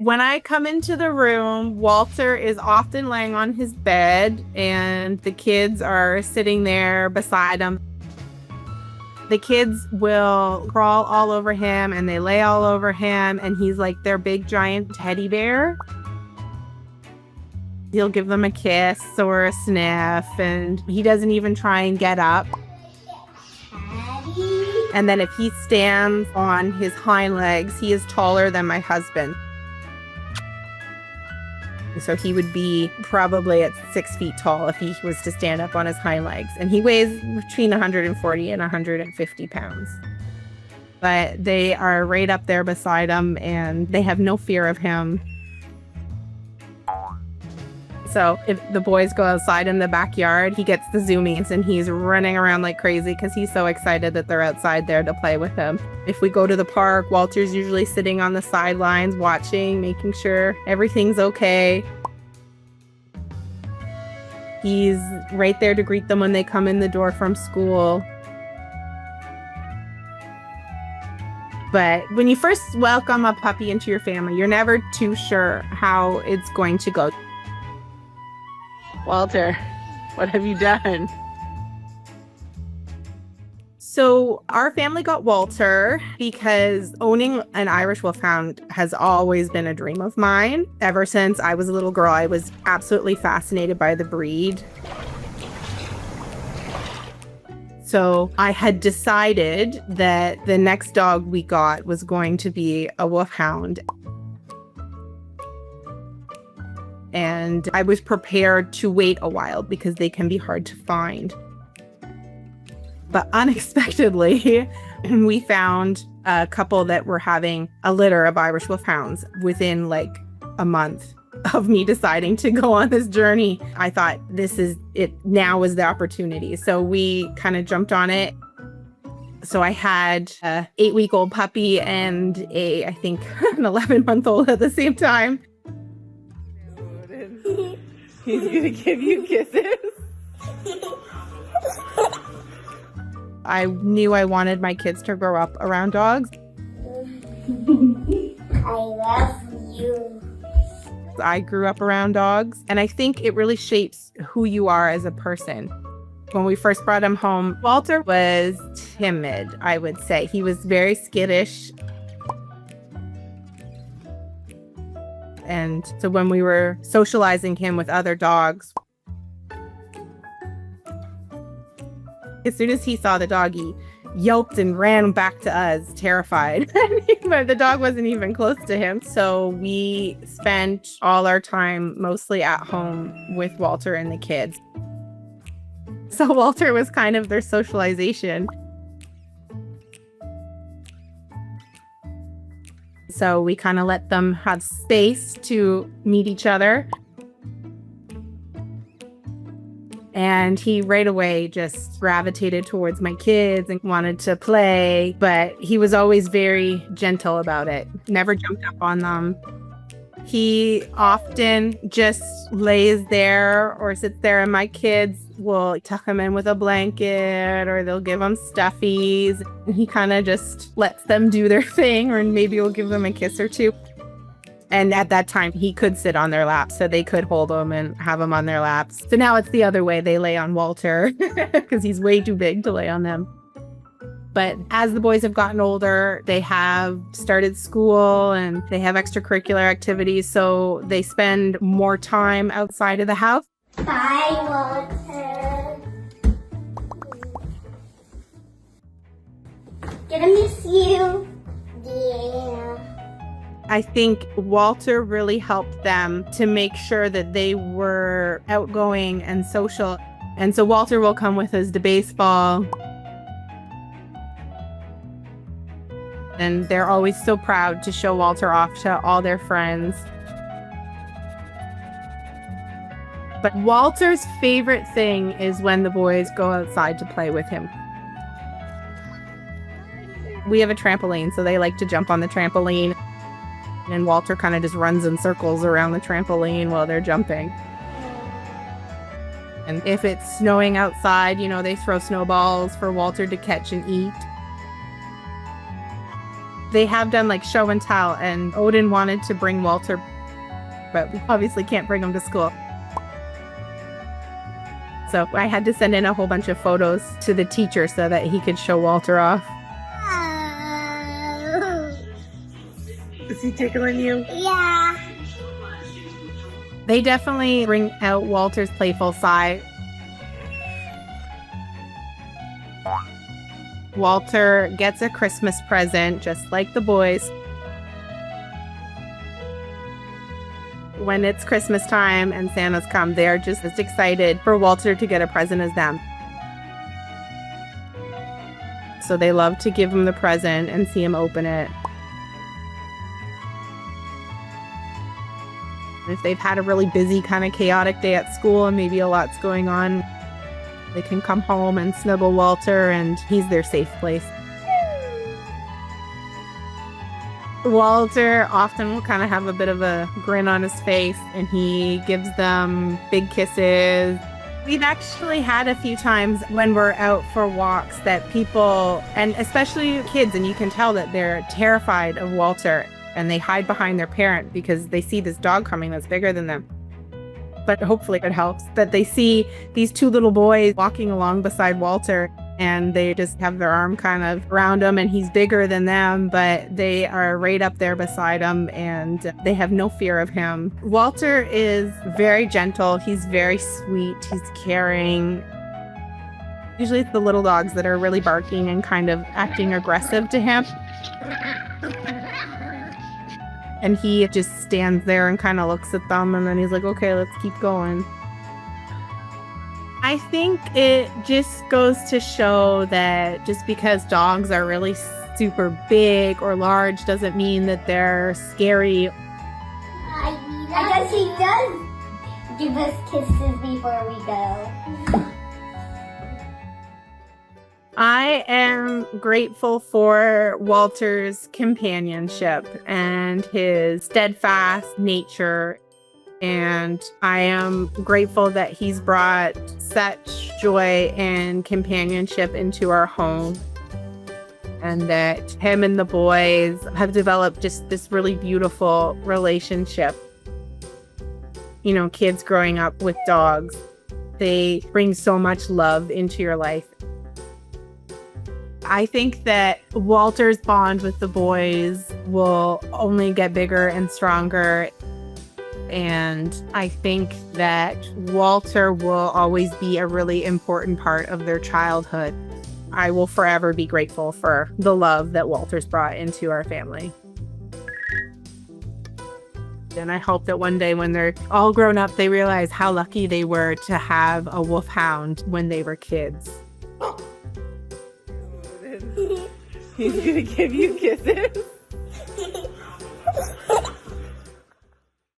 When I come into the room, Walter is often laying on his bed and the kids are sitting there beside him. The kids will crawl all over him and they lay all over him, and he's like their big giant teddy bear. He'll give them a kiss or a sniff, and he doesn't even try and get up. And then if he stands on his hind legs, he is taller than my husband. So he would be probably at 6 feet tall if he was to stand up on his hind legs. And he weighs between 140 and 150 pounds. But they are right up there beside him, and they have no fear of him. So if the boys go outside in the backyard, he gets the zoomies and he's running around like crazy because he's so excited that they're outside there to play with him. If we go to the park, Walter's usually sitting on the sidelines watching, making sure everything's okay. He's right there to greet them when they come in the door from school. But when you first welcome a puppy into your family, you're never too sure how it's going to go. Walter, what have you done? So our family got Walter because owning an Irish Wolfhound has always been a dream of mine. Ever since I was a little girl, I was absolutely fascinated by the breed. So I had decided that the next dog we got was going to be a Wolfhound. And I was prepared to wait a while because they can be hard to find. But unexpectedly, we found a couple that were having a litter of Irish Wolfhounds within like a month of me deciding to go on this journey. I thought this is it. Now is the opportunity. So we kind of jumped on it. So I had a 8-week-old puppy and I think an 11-month-old at the same time. He's gonna give you kisses. I knew I wanted my kids to grow up around dogs. I love you. I grew up around dogs, and I think it really shapes who you are as a person. When we first brought him home, Walter was timid, I would say. He was very skittish. And so when we were socializing him with other dogs, as soon as he saw the dog, he yelped and ran back to us, terrified. But the dog wasn't even close to him. So we spent all our time mostly at home with Walter and the kids. So Walter was kind of their socialization. So we kind of let them have space to meet each other. And he right away just gravitated towards my kids and wanted to play, but he was always very gentle about it, never jumped up on them. He often just lays there or sits there, and my kids will tuck him in with a blanket or they'll give him stuffies. And he kind of just lets them do their thing, or maybe we'll give them a kiss or two. And at that time, he could sit on their laps, so they could hold him and have him on their laps. So now it's the other way. They lay on Walter because he's way too big to lay on them. But as the boys have gotten older, they have started school and they have extracurricular activities, so they spend more time outside of the house. Bye, Walter. Gonna miss you. Yeah. I think Walter really helped them to make sure that they were outgoing and social. And so Walter will come with us to baseball. And they're always so proud to show Walter off to all their friends. But Walter's favorite thing is when the boys go outside to play with him. We have a trampoline, so they like to jump on the trampoline. And Walter kind of just runs in circles around the trampoline while they're jumping. And if it's snowing outside, they throw snowballs for Walter to catch and eat. They have done like show and tell, and Odin wanted to bring Walter, but we obviously can't bring him to school. So I had to send in a whole bunch of photos to the teacher so that he could show Walter off. Is he tickling you? Yeah. They definitely bring out Walter's playful side. Walter gets a Christmas present just like the boys. When it's Christmas time and Santa's come, they're just as excited for Walter to get a present as them. So they love to give him the present and see him open it. If they've had a really busy, kind of chaotic day at school and maybe a lot's going on, they can come home and snuggle Walter, and he's their safe place. Walter often will kind of have a bit of a grin on his face, and he gives them big kisses. We've actually had a few times when we're out for walks that people, and especially kids, and you can tell that they're terrified of Walter, and they hide behind their parent because they see this dog coming that's bigger than them. But hopefully it helps that they see these two little boys walking along beside Walter, and they just have their arm kind of around him, and he's bigger than them, but they are right up there beside him, and they have no fear of him. Walter is very gentle. He's very sweet. He's caring. Usually it's the little dogs that are really barking and kind of acting aggressive to him. And he just stands there and kind of looks at them, and then he's like, okay, let's keep going. I think it just goes to show that just because dogs are really super big or large doesn't mean that they're scary. I guess he does give us kisses before we go. I am grateful for Walter's companionship and his steadfast nature. And I am grateful that he's brought such joy and companionship into our home. And that him and the boys have developed just this really beautiful relationship. You know, kids growing up with dogs, they bring so much love into your life. I think that Walter's bond with the boys will only get bigger and stronger. And I think that Walter will always be a really important part of their childhood. I will forever be grateful for the love that Walter's brought into our family. And I hope that one day when they're all grown up, they realize how lucky they were to have a wolfhound when they were kids. He's gonna give you kisses.